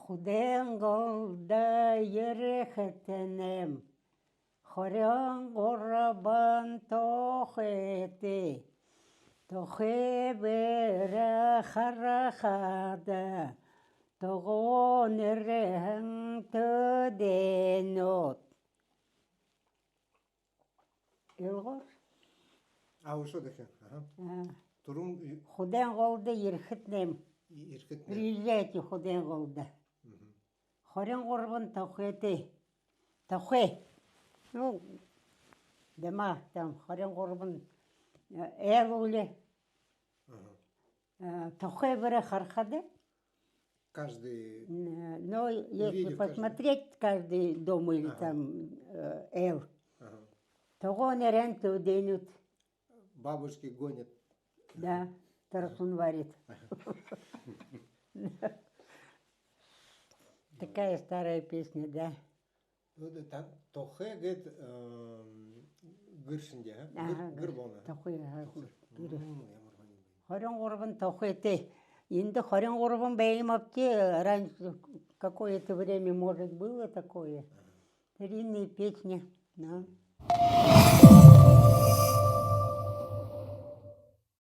Худен голда ерехетенем, хорян горбан тохети, тохе бере харахада, того нерен төденот. Илгор? Ошо дахин. Турун Худен голда ерехетенем. ирэхэд Приезжайте худен голда. Хорян горбан тохети. Тохе. Ну, дома там хорян горбан элуле. Тохе бере хархаде. каждый Но если Увидев посмотреть каждый дом или там эл, того нерен туденют. бабушки гонят. Да, тарасун варит. Такая старая песня, да. Тохе гэд гэршиндэ. Гэр боно. Тохе. Ямар байна. Хорян горбан тохети. Инда хорян горбан беймапти. Раньше какое-то время, может, было такое. Старинные песни. Да.